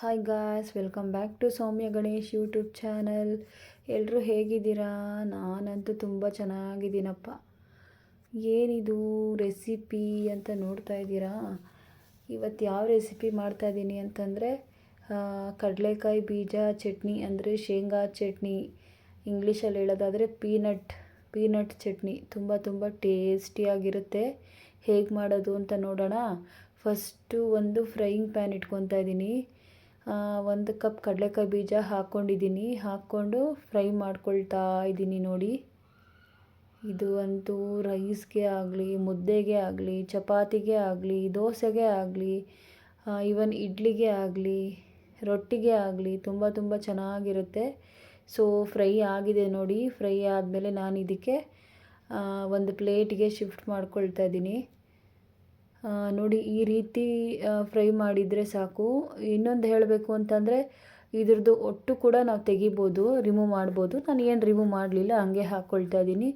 Hi guys, welcome back to Soumya Ganesh YouTube channel. ಎಲ್ಲರೂ ಹೇಗಿದ್ದೀರಾ? ನಾನಂತೂ ತುಂಬ ಚೆನ್ನಾಗಿದ್ದೀನಪ್ಪ. ಏನಿದು ರೆಸಿಪಿ ಅಂತ ನೋಡ್ತಾ ಇದ್ದೀರಾ? ಇವತ್ತು ಯಾವ ರೆಸಿಪಿ ಮಾಡ್ತಾಯಿದ್ದೀನಿ ಅಂತಂದರೆ ಕಡಲೆಕಾಯಿ ಬೀಜ ಚಟ್ನಿ, ಅಂದರೆ ಶೇಂಗಾ ಚಟ್ನಿ. ಇಂಗ್ಲೀಷಲ್ಲಿ ಹೇಳೋದಾದರೆ ಪೀನಟ್ ಚಟ್ನಿ. ತುಂಬ ಟೇಸ್ಟಿಯಾಗಿರುತ್ತೆ. ಹೇಗೆ ಮಾಡೋದು ಅಂತ ನೋಡೋಣ. ಫಸ್ಟು ಒಂದು ಫ್ರೈಯಿಂಗ್ ಪ್ಯಾನ್ ಇಟ್ಕೊತಾ ಇದ್ದೀನಿ. 1 ಕಪ್ ಕಡಲೆಕಾಯಿ ಬೀಜ ಹಾಕ್ಕೊಂಡು ಫ್ರೈ ಮಾಡ್ಕೊಳ್ತಾ ಇದ್ದೀನಿ. ನೋಡಿ, ಇದು ಅಂತೂ ರೈಸ್ಗೆ ಆಗಲಿ, ಮುದ್ದೆಗೆ ಆಗಲಿ, ಚಪಾತಿಗೆ ಆಗಲಿ, ದೋಸೆಗೆ ಆಗಲಿ, ಈವನ್ ಇಡ್ಲಿಗೆ ಆಗಲಿ, ರೊಟ್ಟಿಗೆ ಆಗಲಿ ತುಂಬ ಚೆನ್ನಾಗಿರುತ್ತೆ. ಸೊ ಫ್ರೈ ಆಗಿದೆ ನೋಡಿ. ಫ್ರೈ ಆದಮೇಲೆ ನಾನು ಇದಕ್ಕೆ ಒಂದು ಪ್ಲೇಟ್ಗೆ ಶಿಫ್ಟ್ ಮಾಡ್ಕೊಳ್ತಾ ಇದ್ದೀನಿ. ನೋಡಿ, ಈ ರೀತಿ ಫ್ರೈ ಮಾಡಿದರೆ ಸಾಕು. ಇನ್ನೊಂದು ಹೇಳಬೇಕು ಅಂತಂದರೆ ಇದ್ರದ್ದು ಒಟ್ಟು ಕೂಡ ನಾವು ತೆಗಿಬೋದು, ರಿಮೂವ್ ಮಾಡ್ಬೋದು. ನಾನು ಏನು ರಿಮೂವ್ ಮಾಡಲಿಲ್ಲ, ಹಂಗೆ ಹಾಕ್ಕೊಳ್ತಾ ಇದ್ದೀನಿ.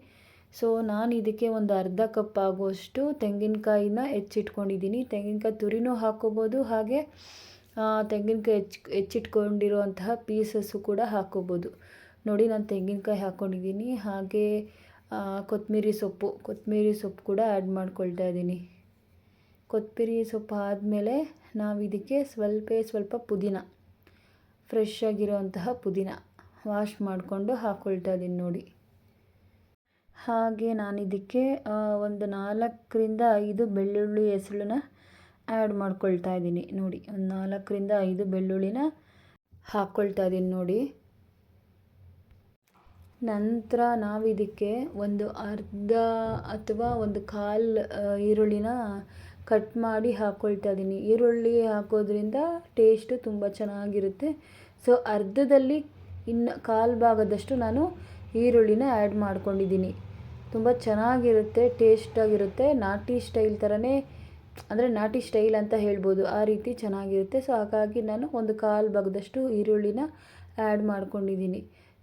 ಸೊ ನಾನು ಇದಕ್ಕೆ ಒಂದು ಅರ್ಧ ಕಪ್ ಆಗುವಷ್ಟು ತೆಂಗಿನಕಾಯಿನ ಹೆಚ್ಚಿಟ್ಕೊಂಡಿದ್ದೀನಿ. ತೆಂಗಿನಕಾಯಿ ತುರಿನೂ ಹಾಕ್ಕೋಬೋದು, ಹಾಗೆ ತೆಂಗಿನಕಾಯಿ ಹೆಚ್ಚಿಟ್ಕೊಂಡಿರುವಂತಹ ಪೀಸಸ್ಸು ಕೂಡ ಹಾಕ್ಕೋಬೋದು. ನೋಡಿ, ನಾನು ತೆಂಗಿನಕಾಯಿ ಹಾಕ್ಕೊಂಡಿದ್ದೀನಿ. ಹಾಗೆ ಕೊತ್ತಂಬರಿ ಸೊಪ್ಪು ಕೂಡ ಆ್ಯಡ್ ಮಾಡ್ಕೊಳ್ತಾ ಇದ್ದೀನಿ. ಕೊತ್ತಂಬರಿ ಸೊಪ್ಪು ಆದಮೇಲೆ ನಾವು ಇದಕ್ಕೆ ಸ್ವಲ್ಪ ಪುದೀನ, ಫ್ರೆಶ್ ಆಗಿರೋಂತಹ ಪುದೀನ ವಾಶ್ ಮಾಡಿಕೊಂಡು ಹಾಕ್ಕೊಳ್ತಾ ಇದ್ದೀನಿ ನೋಡಿ. ಹಾಗೆ ನಾನು ಇದಕ್ಕೆ ಒಂದು 4ರಿಂದ 5 ಬೆಳ್ಳುಳ್ಳಿ ಹೆಸಳನ್ನ ಆ್ಯಡ್ ಮಾಡ್ಕೊಳ್ತಾ ಇದ್ದೀನಿ ನೋಡಿ. ಒಂದು 4ರಿಂದ 5 ಬೆಳ್ಳುಳ್ಳಿನ ಹಾಕ್ಕೊಳ್ತಾ ಇದ್ದೀನಿ ನೋಡಿ. ನಂತರ ನಾವು ಇದಕ್ಕೆ ಒಂದು ಅರ್ಧ ಅಥವಾ ಒಂದು ಕಾಲು ಈರುಳ್ಳಿನ ಕಟ್ ಮಾಡಿ ಹಾಕ್ಕೊಳ್ತಾ ಇದ್ದೀನಿ. ಈರುಳ್ಳಿ ಹಾಕೋದ್ರಿಂದ ಟೇಸ್ಟು ತುಂಬ ಚೆನ್ನಾಗಿರುತ್ತೆ. ಸೊ ಅರ್ಧದಲ್ಲಿ ಇನ್ನು ಕಾಲು ಭಾಗದಷ್ಟು ನಾನು ಈರುಳ್ಳಿನ ಆ್ಯಡ್ ಮಾಡ್ಕೊಂಡಿದ್ದೀನಿ. ತುಂಬ ಚೆನ್ನಾಗಿರುತ್ತೆ, ಟೇಸ್ಟಾಗಿರುತ್ತೆ. ನಾಟಿ ಸ್ಟೈಲ್ ಥರನೇ, ಅಂದರೆ ನಾಟಿ ಸ್ಟೈಲ್ ಅಂತ ಹೇಳ್ಬೋದು, ಆ ರೀತಿ ಚೆನ್ನಾಗಿರುತ್ತೆ. ಸೊ ಹಾಗಾಗಿ ನಾನು ಒಂದು ಕಾಲು ಭಾಗದಷ್ಟು ಈರುಳ್ಳಿನ ಆ್ಯಡ್ ಮಾಡ್ಕೊಂಡಿದ್ದೀನಿ.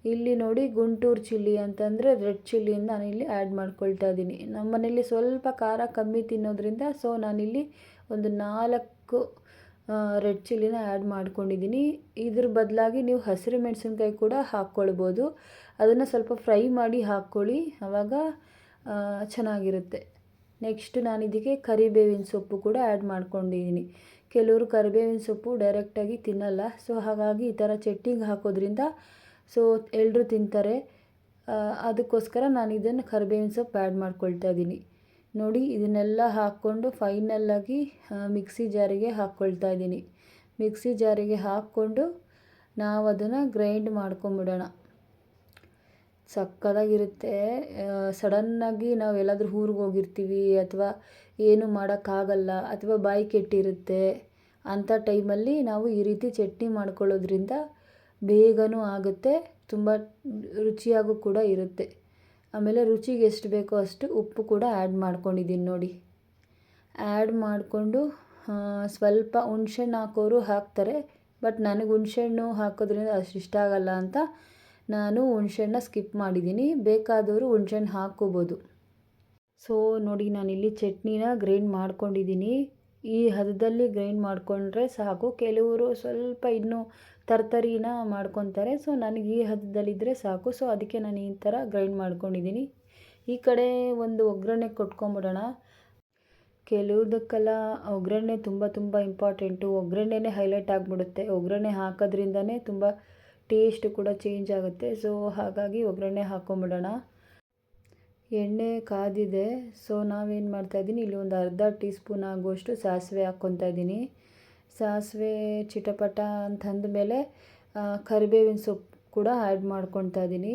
ಇಲ್ಲಿ ನೋಡಿ, ಗುಂಟೂರು ಚಿಲ್ಲಿ ಅಂತಂದರೆ ರೆಡ್ ಚಿಲ್ಲಿಯನ್ನು ನಾನಿಲ್ಲಿ ಆ್ಯಡ್ ಮಾಡ್ಕೊಳ್ತಾ ಇದ್ದೀನಿ. ನಮ್ಮ ಮನೇಲಿ ಸ್ವಲ್ಪ ಖಾರ ಕಮ್ಮಿ ತಿನ್ನೋದ್ರಿಂದ ಸೊ ನಾನಿಲ್ಲಿ ಒಂದು 4 ರೆಡ್ ಚಿಲ್ಲಿನ ಆ್ಯಡ್ ಮಾಡ್ಕೊಂಡಿದ್ದೀನಿ. ಇದ್ರ ಬದಲಾಗಿ ನೀವು ಹಸಿರು ಮೆಣಸಿನ್ಕಾಯಿ ಕೂಡ ಹಾಕ್ಕೊಳ್ಬೋದು. ಅದನ್ನು ಸ್ವಲ್ಪ ಫ್ರೈ ಮಾಡಿ ಹಾಕ್ಕೊಳ್ಳಿ, ಆವಾಗ ಚೆನ್ನಾಗಿರುತ್ತೆ. ನೆಕ್ಸ್ಟ್ ನಾನು ಇದಕ್ಕೆ ಕರಿಬೇವಿನ ಸೊಪ್ಪು ಕೂಡ ಆ್ಯಡ್ ಮಾಡ್ಕೊಂಡಿದ್ದೀನಿ. ಕೆಲವರು ಕರಿಬೇವಿನ ಸೊಪ್ಪು ಡೈರೆಕ್ಟಾಗಿ ತಿನ್ನಲ್ಲ. ಸೊ ಹಾಗಾಗಿ ಈ ಥರ ಚಟ್ನಿಗೆ ಹಾಕೋದ್ರಿಂದ ಸೊ ಎಲ್ಲರೂ ತಿಂತಾರೆ. ಅದಕ್ಕೋಸ್ಕರ ನಾನು ಇದನ್ನು ಕರಿಬೇವಿನ ಸೊಪ್ಪು ಆ್ಯಡ್ ಮಾಡ್ಕೊಳ್ತಾ ಇದ್ದೀನಿ ನೋಡಿ. ಇದನ್ನೆಲ್ಲ ಹಾಕ್ಕೊಂಡು ಫೈನಲ್ಲಾಗಿ ಮಿಕ್ಸಿ ಜಾರಿಗೆ ಹಾಕ್ಕೊಳ್ತಾ ಇದ್ದೀನಿ. ಮಿಕ್ಸಿ ಜಾರಿಗೆ ಹಾಕ್ಕೊಂಡು ನಾವು ಅದನ್ನು ಗ್ರೈಂಡ್ ಮಾಡ್ಕೊಂಬಿಡೋಣ. ಸಕ್ಕತ್ತಾಗಿರುತ್ತೆ. ಸಡನ್ನಾಗಿ ನಾವು ಎಲ್ಲಾದರೂ ಊರಿಗೆ ಹೋಗಿರ್ತೀವಿ ಅಥವಾ ಏನು ಮಾಡೋಕ್ಕಾಗಲ್ಲ ಅಥವಾ ಬಾಯಿ ಕೆಟ್ಟಿರುತ್ತೆ ಅಂಥ ಟೈಮಲ್ಲಿ ನಾವು ಈ ರೀತಿ ಚಟ್ನಿ ಮಾಡ್ಕೊಳ್ಳೋದ್ರಿಂದ ಬೇಗನೂ ಆಗುತ್ತೆ, ತುಂಬ ರುಚಿಯಾಗೂ ಕೂಡ ಇರುತ್ತೆ. ಆಮೇಲೆ ರುಚಿಗೆ ಎಷ್ಟು ಬೇಕೋ ಅಷ್ಟು ಉಪ್ಪು ಕೂಡ ಆ್ಯಡ್ ಮಾಡ್ಕೊಂಡಿದ್ದೀನಿ ನೋಡಿ. ಆ್ಯಡ್ ಮಾಡಿಕೊಂಡು ಸ್ವಲ್ಪ ಹುಣ್ಸೆಹಣ್ಣು ಹಾಕೋರು ಹಾಕ್ತಾರೆ, ಬಟ್ ನನಗೆ ಹುಣ್ಸೆಹಣ್ಣು ಹಾಕೋದ್ರಿಂದ ಅಷ್ಟು ಇಷ್ಟ ಆಗಲ್ಲ ಅಂತ ನಾನು ಹುಣ್ಸೆಹಣ್ಣನ್ನ ಸ್ಕಿಪ್ ಮಾಡಿದ್ದೀನಿ. ಬೇಕಾದವರು ಹುಣ್ಸೆಹಣ್ಣು ಹಾಕ್ಕೋಬೋದು. ಸೊ ನೋಡಿ, ನಾನಿಲ್ಲಿ ಚಟ್ನಿನ ಗ್ರೈಂಡ್ ಮಾಡ್ಕೊಂಡಿದ್ದೀನಿ. ಈ ಹದದಲ್ಲಿ ಗ್ರೈಂಡ್ ಮಾಡಿಕೊಂಡ್ರೆ ಸಾಕು. ಕೆಲವರು ಸ್ವಲ್ಪ ಇನ್ನೂ ತರ್ತರಿನ ಮಾಡ್ಕೊತಾರೆ. ಸೊ ನನಗೆ ಈ ಹದದಲ್ಲಿದ್ದರೆ ಸಾಕು. ಸೊ ಅದಕ್ಕೆ ನಾನು ಈ ಥರ ಗ್ರೈಂಡ್ ಮಾಡ್ಕೊಂಡಿದ್ದೀನಿ. ಈ ಕಡೆ ಒಂದು ಒಗ್ಗರಣೆ ಕೊಟ್ಕೊಂಬಿಡೋಣ. ಕೆಲವುದಕ್ಕೆಲ್ಲ ಒಗ್ಗರಣೆ ತುಂಬ ಇಂಪಾರ್ಟೆಂಟು. ಒಗ್ಗರಣೆನೇ ಹೈಲೈಟ್ ಆಗಿಬಿಡುತ್ತೆ. ಒಗ್ಗರಣೆ ಹಾಕೋದ್ರಿಂದನೇ ತುಂಬ ಟೇಸ್ಟ್ ಕೂಡ ಚೇಂಜ್ ಆಗುತ್ತೆ. ಸೊ ಹಾಗಾಗಿ ಒಗ್ಗರಣೆ ಹಾಕ್ಕೊಂಬಿಡೋಣ. ಎಣ್ಣೆ ಕಾದಿದೆ. ಸೊ ನಾವೇನು ಮಾಡ್ತಾಯಿದ್ದೀನಿ, ಇಲ್ಲಿ ಒಂದು ಅರ್ಧ ಟೀ ಸ್ಪೂನ್ ಆಗುವಷ್ಟು ಸಾಸಿವೆ ಹಾಕ್ಕೊತಾ ಇದ್ದೀನಿ. ಸಾಸಿವೆ ಚಿಟಪಟ ಅಂತಂದ ಮೇಲೆ ಕರಿಬೇವಿನ ಸೊಪ್ಪು ಕೂಡ ಆ್ಯಡ್ ಮಾಡ್ಕೊತಾ ಇದ್ದೀನಿ.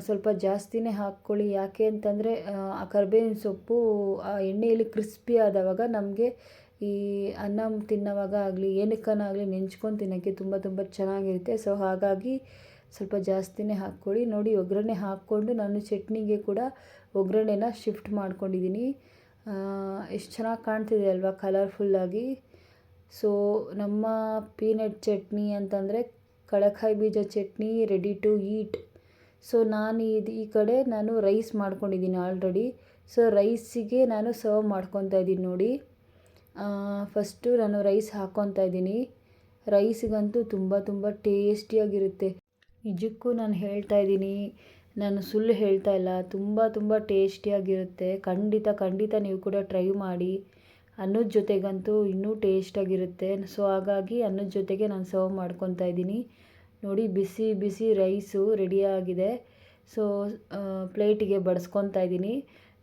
ಸ್ವಲ್ಪ ಜಾಸ್ತಿನೇ ಹಾಕ್ಕೊಳ್ಳಿ. ಯಾಕೆ ಅಂತಂದರೆ ಆ ಕರಿಬೇವಿನ ಸೊಪ್ಪು ಆ ಎಣ್ಣೆಯಲ್ಲಿ ಕ್ರಿಸ್ಪಿ ಆದವಾಗ ನಮಗೆ ಈ ಅನ್ನ ತಿನ್ನೋವಾಗ ಆಗಲಿ, ಏನಕ್ಕನಾಗಲಿ ನೆಂಚ್ಕೊಂಡು ತಿನ್ನೋಕ್ಕೆ ತುಂಬ ಚೆನ್ನಾಗಿರುತ್ತೆ. ಸೊ ಹಾಗಾಗಿ ಸ್ವಲ್ಪ ಜಾಸ್ತಿನೇ ಹಾಕ್ಕೊಳ್ಳಿ. ನೋಡಿ, ಒಗ್ಗರಣೆ ಹಾಕ್ಕೊಂಡು ನಾನು ಚಟ್ನಿಗೆ ಕೂಡ ಒಗ್ಗರಣೆನ ಶಿಫ್ಟ್ ಮಾಡ್ಕೊಂಡಿದ್ದೀನಿ. ಎಷ್ಟು ಚೆನ್ನಾಗಿ ಕಾಣ್ತಿದೆ ಅಲ್ವಾ ಕಲರ್ಫುಲ್ಲಾಗಿ. ಸೊ ನಮ್ಮ ಪೀನಟ್ ಚಟ್ನಿ ಅಂತಂದರೆ ಕಡಲೆಕಾಯಿ ಬೀಜ chutney ready to eat. So ನಾನು ಈ ಕಡೆ ನಾನು ರೈಸ್ ಮಾಡ್ಕೊಂಡಿದ್ದೀನಿ ಆಲ್ರೆಡಿ. ಸೊ ರೈಸಿಗೆ ನಾನು ಸರ್ವ್ ಮಾಡ್ಕೊತಾ ಇದ್ದೀನಿ ನೋಡಿ. ಫಸ್ಟು ನಾನು ರೈಸ್ ಹಾಕ್ಕೊತಾ ಇದ್ದೀನಿ. ರೈಸಿಗಂತೂ ತುಂಬ ಟೇಸ್ಟಿಯಾಗಿರುತ್ತೆ. ನಿಜಕ್ಕೂ ನಾನು ಹೇಳ್ತಾ ಇದ್ದೀನಿ, ನಾನು ಸುಳ್ಳು ಹೇಳ್ತಾ ಇಲ್ಲ. ತುಂಬ ಟೇಸ್ಟಿಯಾಗಿರುತ್ತೆ. ಖಂಡಿತ ನೀವು ಕೂಡ ಟ್ರೈ ಮಾಡಿ. ಅನ್ನದ ಜೊತೆಗಂತೂ ಇನ್ನೂ ಟೇಸ್ಟಾಗಿರುತ್ತೆ. ಸೊ ಹಾಗಾಗಿ ಅನ್ನದ ಜೊತೆಗೆ ನಾನು ಸರ್ವ್ ಮಾಡ್ಕೊತಾ ಇದ್ದೀನಿ. ನೋಡಿ, ಬಿಸಿ ರೈಸು ರೆಡಿಯಾಗಿದೆ. ಸೊ ಪ್ಲೇಟಿಗೆ ಬಡಿಸ್ಕೊತಾ ಇದ್ದೀನಿ.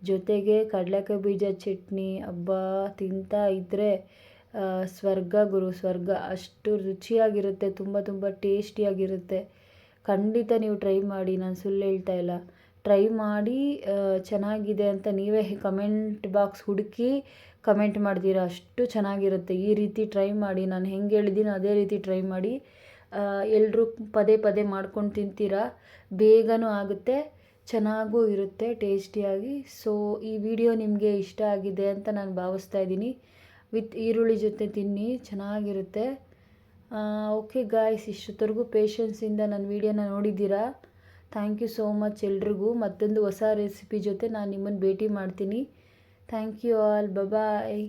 ಜೊತೆಗೆ ಕಡಲೆಕಾಯಿ ಬೀಜ ಚಟ್ನಿ, ಅಬ್ಬಾ ತಿಂತಾ ಇದ್ದರೆ ಸ್ವರ್ಗ ಗುರು, ಸ್ವರ್ಗ. ಅಷ್ಟು ರುಚಿಯಾಗಿರುತ್ತೆ, ತುಂಬ ಟೇಸ್ಟಿಯಾಗಿರುತ್ತೆ. ಖಂಡಿತ ನೀವು ಟ್ರೈ ಮಾಡಿ, ನಾನು ಸುಳ್ಳು ಹೇಳ್ತಾ ಇಲ್ಲ. ಟ್ರೈ ಮಾಡಿ ಚೆನ್ನಾಗಿದೆ ಅಂತ ನೀವೇ ಕಮೆಂಟ್ ಬಾಕ್ಸ್ ಹುಡುಕಿ ಕಮೆಂಟ್ ಮಾಡ್ತೀರಾ, ಅಷ್ಟು ಚೆನ್ನಾಗಿರುತ್ತೆ. ಈ ರೀತಿ ಟ್ರೈ ಮಾಡಿ, ನಾನು ಹೆಂಗೆ ಹೇಳಿದ್ದೀನೋ ಅದೇ ರೀತಿ ಟ್ರೈ ಮಾಡಿ. ಎಲ್ಲರೂ ಪದೇ ಮಾಡ್ಕೊಂಡು ತಿಂತೀರಾ, ಬೇಗನೂ ಆಗುತ್ತೆ, ಚೆನ್ನಾಗೂ ಇರುತ್ತೆ ಟೇಸ್ಟಿಯಾಗಿ. ಸೊ ಈ ವಿಡಿಯೋ ನಿಮಗೆ ಇಷ್ಟ ಆಗಿದೆ ಅಂತ ನಾನು ಭಾವಿಸ್ತಾ ಇದ್ದೀನಿ. ವಿತ್ ಈರುಳ್ಳಿ ಜೊತೆ ತಿನ್ನಿ, ಚೆನ್ನಾಗಿರುತ್ತೆ. ಓಕೆ ಗಾಯ್ಸ್, ಇಷ್ಟೊತ್ತರೆಗೂ ಪೇಷನ್ಸಿಂದ ನನ್ನ ವೀಡಿಯೋನ ನೋಡಿದ್ದೀರಾ. ಥ್ಯಾಂಕ್ ಯು ಸೋ ಮಚ್ ಎಲ್ರಿಗೂ. ಮತ್ತೊಂದು ಹೊಸ ರೆಸಿಪಿ ಜೊತೆ ನಾನು ನಿಮ್ಮನ್ನು ಭೇಟಿ ಮಾಡ್ತೀನಿ. Thank you all, bye.